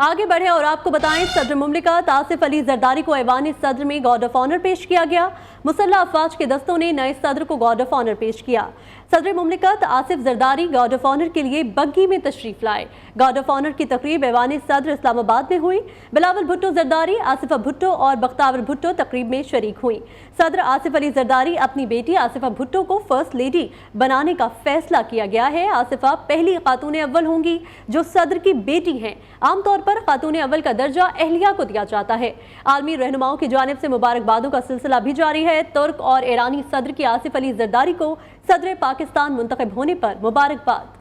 आगे बढ़े और आपको बताएं, सदर मुमलिकत आसिफ अली जरदारी को ऐवान सदर में गार्ड ऑफ ऑनर पेश किया गया। मुसल्लह अफवाज के दस्तों ने नए सदर को गार्ड ऑफ ऑनर पेश किया। सदर मुमलिकत Asif Zardari guard of honour के लिए बग्गी में तशरीफ लाए। गार्ड ऑफ ऑनर की तकरीब ऐवान सदर इस्लामाबाद में हुई। बिलावल भुट्टो जरदारी, आसिफा भुट्टो और बख्तावर भुट्टो तकरीब में शरीक हुई। सदर आसिफ अली जरदारी अपनी बेटी आसिफा भुट्टो को फर्स्ट लेडी बनाने का फैसला किया गया है। आसिफा पहली खातून अव्वल होंगी जो सदर की बेटी हैं। आमतौर पर खातून अव्वल का दर्जा अहलिया को दिया जाता है। आलमी रहनुमाओं की जानिब से मुबारकबादों का सिलसिला भी जारी है। तुर्क और ईरानी सदर की आसिफ अली जरदारी को सदर पाकिस्तान मुंतखब होने पर मुबारकबाद।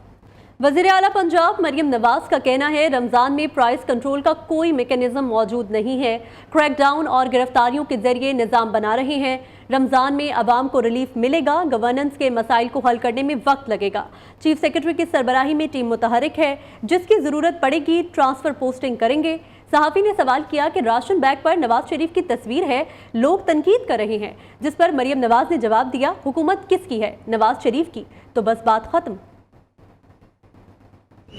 वज़ीर आला पंजाब मरियम नवाज का कहना है, रमज़ान में प्राइस कंट्रोल का कोई मैकेनिज्म मौजूद नहीं है। क्रैकडाउन और गिरफ्तारियों के जरिए निज़ाम बना रहे हैं। रमज़ान में अवाम को रिलीफ मिलेगा, गवर्नेंस के मसाइल को हल करने में वक्त लगेगा। चीफ सेक्रेटरी की सरबराही में टीम मुतहरिक है, जिसकी ज़रूरत पड़ेगी ट्रांसफ़र पोस्टिंग करेंगे। सहाफ़ी ने सवाल किया कि राशन बैग पर नवाज शरीफ की तस्वीर है, लोग तनकीद कर रहे हैं, जिस पर मरियम नवाज ने जवाब दिया, हुकूमत किसकी है, नवाज शरीफ की, तो बस बात ख़त्म।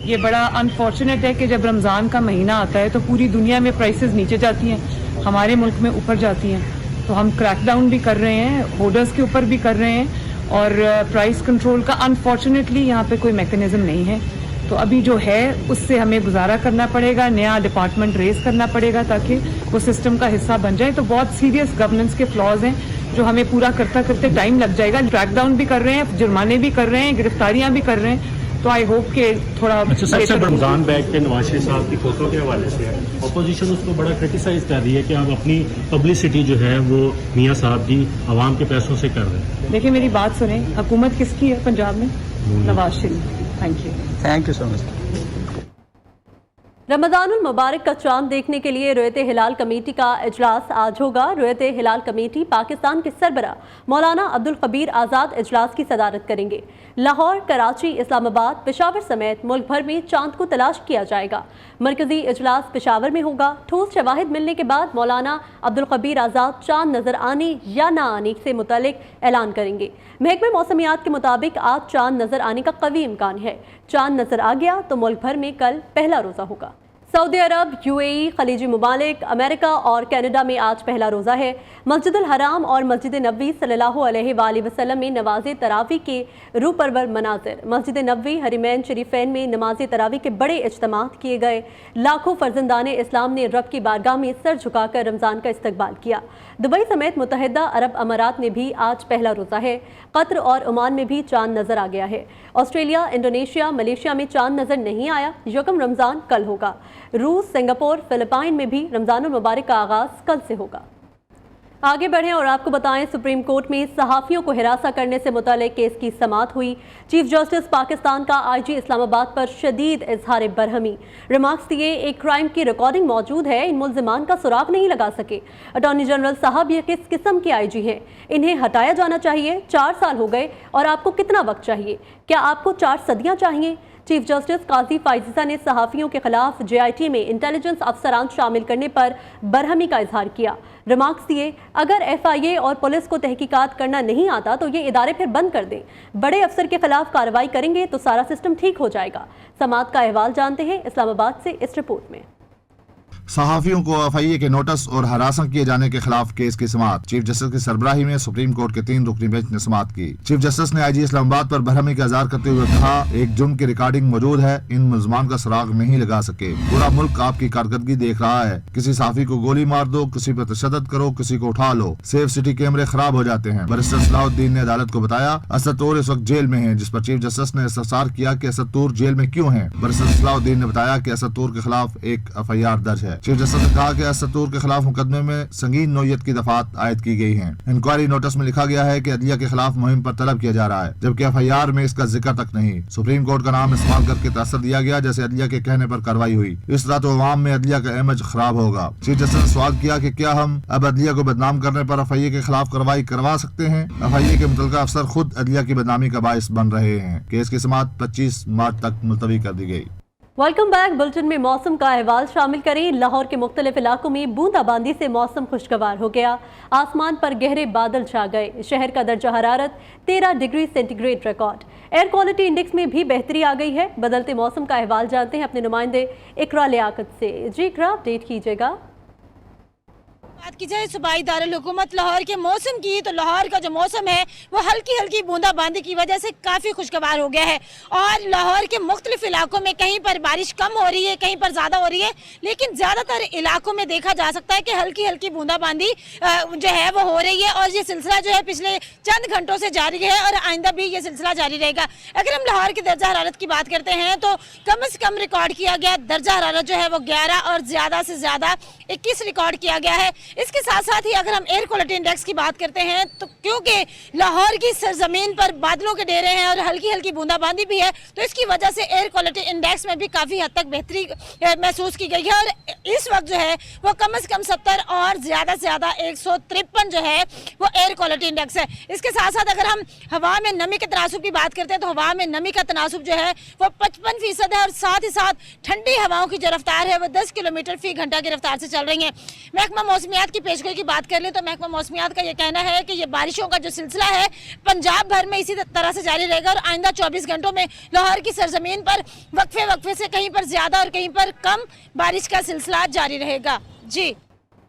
ये बड़ा अनफॉर्चुनेट है कि जब रमज़ान का महीना आता है तो पूरी दुनिया में प्राइसेस नीचे जाती हैं, हमारे मुल्क में ऊपर जाती हैं। तो हम क्रैकडाउन भी कर रहे हैं, होर्डर्स के ऊपर भी कर रहे हैं, और प्राइस कंट्रोल का अनफॉर्चुनेटली यहाँ पे कोई मैकेनिज्म नहीं है। तो अभी जो है उससे हमें गुजारा करना पड़ेगा, नया डिपार्टमेंट रेज करना पड़ेगा ताकि वो सिस्टम का हिस्सा बन जाए। तो बहुत सीरियस गवर्नेंस के फ्लॉज हैं जो हमें पूरा करते टाइम लग जाएगा। क्रैकडाउन भी कर रहे हैं, जुर्माने भी कर रहे हैं, गिरफ्तारियाँ भी कर रहे हैं। तो आई होप कि थोड़ा सबसे रमजान बैग के नवाज शरीफ साहब की फोटो के हवाले से है, अपोजिशन उसको बड़ा क्रिटिसाइज कर रही है कि आप अपनी पब्लिसिटी जो है वो मियाँ साहब की आवाम के पैसों से कर रहे हैं। देखिए मेरी बात सुने, हुकूमत किसकी है पंजाब में? Nawaz Sharif. Thank you so much. रमज़ानुल मुबारक का चांद देखने के लिए रुयत हिलाल कमेटी का इजलास आज होगा। रुयत हिलाल कमेटी पाकिस्तान के सरबरा मौलाना अब्दुल कबीर आज़ाद इजलास की सदारत करेंगे। लाहौर, कराची, इस्लामाबाद, पेशावर समेत मुल्क भर में चांद को तलाश किया जाएगा। मरकजी इजलास पेशावर में होगा। ठोस शवाहिद मिलने के बाद मौलाना अब्दुल कबीर आज़ाद चांद नजर आने या ना आने से मुतालिक ऐलान करेंगे। महकमे मौसमियात के मुताबिक आज चांद नजर आने का कवी इम्कान है। चांद नजर आ गया तो मुल्क भर में कल पहला रोज़ा होगा। सऊदी अरब, यूएई, खलीजी ममालिक, अमेरिका और कनाडा में आज पहला रोज़ा है। मस्जिदुल हराम और मस्जिद नबवी सल्लल्लाहु अलैहि वसल्लम में नमाज तरावी के रूह परवर मनाजिर। मस्जिद नबवी, हरिमैन शरीफैन में नमाज तरावी के बड़े इज्तिमात किए गए। लाखों फर्जंदाने इस्लाम ने रब की बारगाह में सर झुकाकर रमज़ान का इस्तकबाल किया। दुबई समेत मुत्तहिदा अरब अमारात में भी आज पहला रोज़ा है। कतर और ओमान में भी चांद नजर आ गया है। ऑस्ट्रेलिया, इंडोनेशिया, मलेशिया में चांद नजर नहीं आया। यकम रमज़ान कल होगा। रूस, सिंगापुर, फिलिपाइन में भी रमज़ानुल मुबारक का आगाज़ कल से होगा। आगे बढ़ें और आपको बताएं, सुप्रीम कोर्ट में सहाफ़ियों को हिरासा करने से मुताल्लिक़ केस की समाअत हुई। चीफ जस्टिस पाकिस्तान का आईजी इस्लामाबाद पर शदीद इजहार बरहमी। रिमार्क्स दिए, एक क्राइम की रिकॉर्डिंग मौजूद है, इन मुल्ज़िमान का सुराग नहीं लगा सके। अटॉर्नी जनरल साहब ये किस किस्म के आईजी हैं? इन्हें हटाया जाना चाहिए। 4 साल हो गए और आपको कितना वक्त चाहिए? क्या आपको 4 सदियाँ चाहिए? चीफ जस्टिस काजी फाइज़ा ने सहाफ़ियों के खिलाफ JIT में इंटेलिजेंस अफसरान शामिल करने पर बरहमी का इजहार किया। रिमार्क्स दिए, अगर FIA और पुलिस को तहकीकात करना नहीं आता तो ये इदारे फिर बंद कर दें। बड़े अफसर के खिलाफ कार्रवाई करेंगे तो सारा सिस्टम ठीक हो जाएगा। समाअत का अहवाल जानते हैं इस्लामाबाद से इस रिपोर्ट में। सहाफियों को FIA के नोटिस और हरासा किए जाने के खिलाफ केस की समाअत। चीफ जस्टिस की सरबराही में सुप्रीम कोर्ट के 3 रुकनी बेंच ने समाअत की। चीफ जस्टिस ने IG इस्लामाबाद पर बरहमी का इजहार करते हुए कहा, 1 जून की रिकॉर्डिंग मौजूद है, इन मुल्ज़िमान का सुराग नहीं लगा सके। पूरा मुल्क आपकी कारकर्दगी देख रहा है। किसी सहाफी को गोली मार दो, किसी पर तशद्दुद करो, किसी को उठा लो, सेफ सिटी कैमरे खराब हो जाते हैं। बैरिस्टर सलाहुद्दीन ने अदालत को बताया, असद तूर इस वक्त जेल में है, जिस पर चीफ जस्टिस ने इस्तफसार किया कि असद तूर जेल में क्यों है। बैरिस्टर सलाहुद्दीन ने बताया कि असद तूर के खिलाफ एक FIR दर्ज है। चीफ जस्टिस ने कहा कि असद तूर के खिलाफ मुकदमे में संगीन नौयत की दफात आयद की गई हैं। इंक्वायरी नोटिस में लिखा गया है कि अदलिया के खिलाफ मुहिम पर तलब किया जा रहा है, जबकि FIR में इसका जिक्र तक नहीं। सुप्रीम कोर्ट का नाम इस्तेमाल करके तअस्सुर दिया गया जैसे अदलिया के कहने पर कार्रवाई हुई। इस तरह तो अवाम में अदलिया का इमेज खराब होगा। चीफ जस्टिस ने सवाल किया कि क्या हम अब अदलिया को बदनाम करने पर FIA के खिलाफ कार्रवाई करवा सकते हैं? FIA के मुतल्लिका अफसर खुद अदलिया की बदनामी का बाइस बन रहे हैं। केस की समाअत 25 मार्च तक मुलतवी कर दी गई। Welcome back. बुलेटिन में मौसम का अहवाल शामिल करें। लाहौर के मुख्तलिफ इलाकों में बूंदाबांदी से मौसम खुशगवार हो गया। आसमान पर गहरे बादल छा गए। शहर का दर्जा हरारत 13 degree centigrade record. Air quality index में भी बेहतरी आ गई है। बदलते मौसम का अहवाल जानते हैं अपने नुमाइंदे इकरा लियाकत से। जी इकरा, अपडेट कीजिएगा। बात की जाए सूबाई दारुल हुकूमत लाहौर के मौसम की, तो लाहौर का जो मौसम है वो हल्की हल्की बूंदाबांदी की वजह से काफ़ी खुशगवार हो गया है और लाहौर के मुख्तलिफ इलाकों में कहीं पर बारिश कम हो रही है, कहीं पर ज़्यादा हो रही है, लेकिन ज़्यादातर इलाकों में देखा जा सकता है कि हल्की हल्की बूंदाबांदी जो है वो हो रही है और ये सिलसिला जो है पिछले चंद घंटों से जारी है और आइंदा भी ये सिलसिला जारी रहेगा। अगर हम लाहौर की दर्जा हरारत की बात करते हैं तो कम से कम रिकॉर्ड किया गया दर्जा हरारत जो है वो 11 और ज़्यादा से ज़्यादा 21 रिकॉर्ड किया गया है। इसके साथ साथ ही अगर हम एयर क्वालिटी इंडेक्स की बात करते हैं तो क्योंकि लाहौर की सरजमीन पर बादलों के डेरे हैं और हल्की हल्की बूंदाबांदी भी है, तो इसकी वजह से एयर क्वालिटी इंडेक्स में भी काफ़ी हद तक बेहतरी महसूस की गई है और इस वक्त जो है वो कम से कम 70 और ज़्यादा से ज़्यादा 153 जो है वो एयर क्वालिटी इंडेक्स है। इसके साथ साथ अगर हम हवा में नमी के तनासुब की बात करते हैं तो हवा में नमी का तनासुब जो है वो 55% है और साथ ही साथ ठंडी हवाओं की जो रफ्तार है वो 10 किलोमीटर फी घंटा की रफ्तार से चल रही है। महकमा मौसमियात की पेशगोई की बात कर ले तो महकमा मौसमियात का ये कहना है कि ये बारिशों का जो सिलसिला है पंजाब भर में इसी तरह से जारी रहेगा और आइंदा 24 घंटों में लाहौर की सरजमीन पर वक्फे से कहीं पर ज्यादा और कहीं पर कम बारिश का सिलसिला जारी रहेगा। जी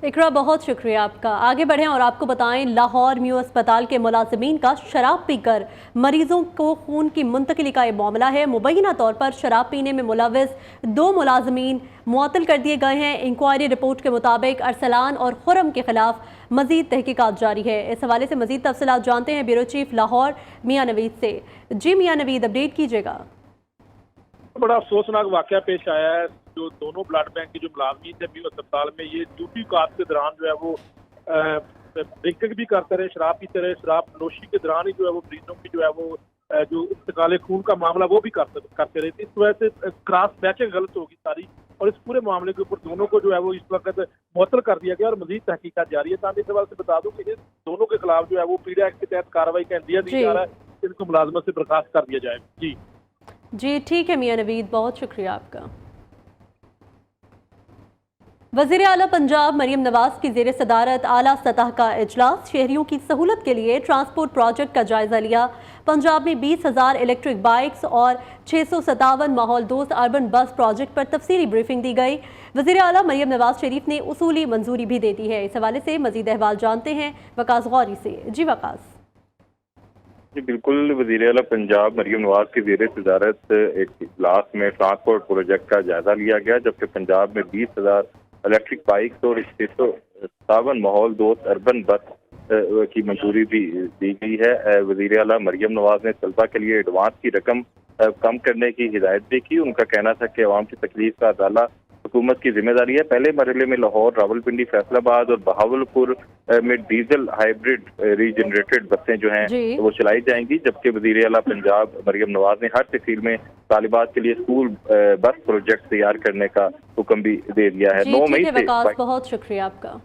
इकरा, बहुत शुक्रिया आपका। आगे बढ़ें और आपको बताएं, लाहौर म्यू अस्पताल के मुलाजिमीन का शराब पीकर मरीजों को खून की मुंतकिली का ये मामला है। मुबैना तौर पर शराब पीने में मुलविस 2 मुलाजिमीन मुअत्तल कर दिए गए हैं। इंक्वायरी रिपोर्ट के मुताबिक अरसलान और खुरम के खिलाफ मजीद तहकीकात जारी है। इस हवाले से मजीद तफसीलात जानते हैं ब्यूरो चीफ लाहौर मियां नवीद से। जी मियां नवीद, अपडेट कीजिएगा। बड़ा अफसोसनाक वाकया पेश आया है। जो दोनों ब्लड बैंक के जो मुलाजमीन थे म्यू अस्पताल में, ये ड्यूटी कास्ट के दौरान जो है वो ड्रिंकिंग भी करते रहे, शराब पीते रहे। शराब नोशी के दौरान ही जो है वो मरीजों की जो है वो जो इंतकाल खून का मामला वो भी करते रहे। इस वजह से क्रॉस मैचिंग गलत होगी सारी और इस पूरे मामले के ऊपर दोनों को जो है वो इस वक्त मुअत्तल कर दिया गया और मजीद तहकीकात जारी है। ताकि इस हवाले से बता दूं कि इन दोनों के खिलाफ जो है वो पीडिया एक्ट के तहत कार्रवाई का इंदिया नहीं जा रहा है, इनको मुलाजमत से बर्खास्त कर दिया जाए। जी ठीक है मियां नवीद, बहुत शुक्रिया आपका। वज़ीर आला पंजाब मरीम नवाज की ज़ेर सदारत आला सतह का इजलास। शहरियों की सहूलत के लिए ट्रांसपोर्ट प्रोजेक्ट का जायज़ा लिया। पंजाब में 20,000 इलेक्ट्रिक बाइक्स और 657 माहौल दोस्त अर्बन बस प्रोजेक्ट पर तफसीली ब्रीफिंग दी गई। वज़ीर आला मरीम नवाज शरीफ ने उसूली मंजूरी भी दे दी है। इस हवाले से मज़ीद अहवाल जानते हैं वकास गौरी से। जी वकास। जी बिल्कुल, वज़ीर आला पंजाब मरीम नवाज की ज़ेर सदारत एक इजलास में ट्रांसपोर्ट प्रोजेक्ट का जायजा लिया गया, जबकि पंजाब में 20,000 इलेक्ट्रिक बाइक्स और 657 माहौल दोस्त अर्बन बस की मंजूरी भी दी गई है। वज़ीर आला मरीम नवाज ने तलबा के लिए एडवांस की रकम कम करने की हिदायत भी की। उनका कहना था कि अवाम की तकलीफ का अदाला हुकूमत की जिम्मेदारी है। पहले मरहले में लाहौर, रावलपिंडी, फैसलाबाद और बहावलपुर में डीजल हाइब्रिड रीजनरेटेड बसें जो हैं वो चलाई जाएंगी, जबकि वज़ीर आला पंजाब मरीम नवाज ने हर तहसील में तालिबात के लिए स्कूल बस प्रोजेक्ट तैयार करने का हुक्म भी दे दिया है। 9 मई से। बहुत शुक्रिया आपका।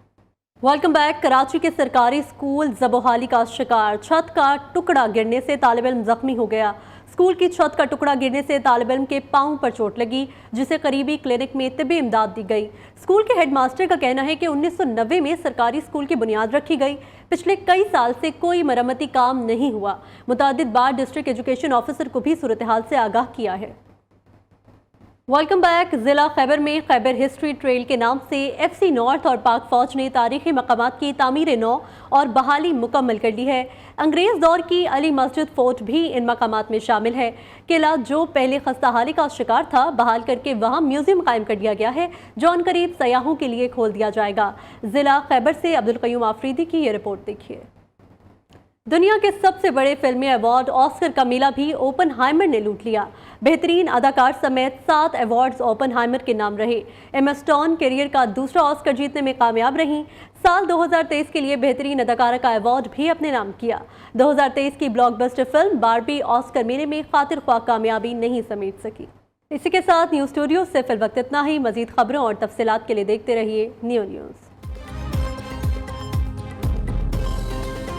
Welcome back. कराची के सरकारी स्कूल ज़बोहाली का शिकार। छत का टुकड़ा गिरने से तालिब इल्म जख्मी हो गया। स्कूल की छत का टुकड़ा गिरने से तालिब इल्म के पांव पर चोट लगी, जिसे करीबी क्लिनिक में तिब्बी इमदाद दी गई। स्कूल के हेडमास्टर का कहना है कि 1990 में सरकारी स्कूल की बुनियाद रखी गई। पिछले कई साल से कोई मरम्मती काम नहीं हुआ। मुतादिद बार डिस्ट्रिक्ट एजुकेशन ऑफिसर को भी सूरत हाल से आगाह किया है। Welcome back. जिला खैबर में खैबर हिस्ट्री ट्रेल के नाम से FC नॉर्थ और पाक फौज ने तारीखी मकामात की तामीर नौ और बहाली मुकम्मल कर ली है। अंग्रेज दौर की अली मस्जिद फोर्ट भी इन मकामात में शामिल है। किला जो पहले खस्ताहाली का शिकार था, बहाल करके वहां म्यूजियम कायम कर दिया गया है, जो अनकरीब सयाहों के लिए खोल दिया जाएगा। जिला खैबर से अब्दुल कयूम आफरीदी की ये रिपोर्ट देखिए। दुनिया के सबसे बड़े फिल्मी अवार्ड ऑस्कर का मेला भी ओपनहाइमर ने लूट लिया। बेहतरीन अदाकार समेत 7 अवार्ड्स ओपनहाइमर के नाम रहे। एमा स्टोन करियर का दूसरा ऑस्कर जीतने में कामयाब रहीं। साल 2023 के लिए बेहतरीन अदाकारा का अवार्ड भी अपने नाम किया। 2023 की ब्लॉकबस्टर फिल्म बारबी ऑस्कर मेले में खातिर ख्वाह कामयाबी नहीं समेट सकी। इसी के साथ न्यूज़ स्टूडियो से फिल वक्त इतना ही। मजीद खबरों और तफसीलात के लिए देखते रहिए न्यू न्यूज़।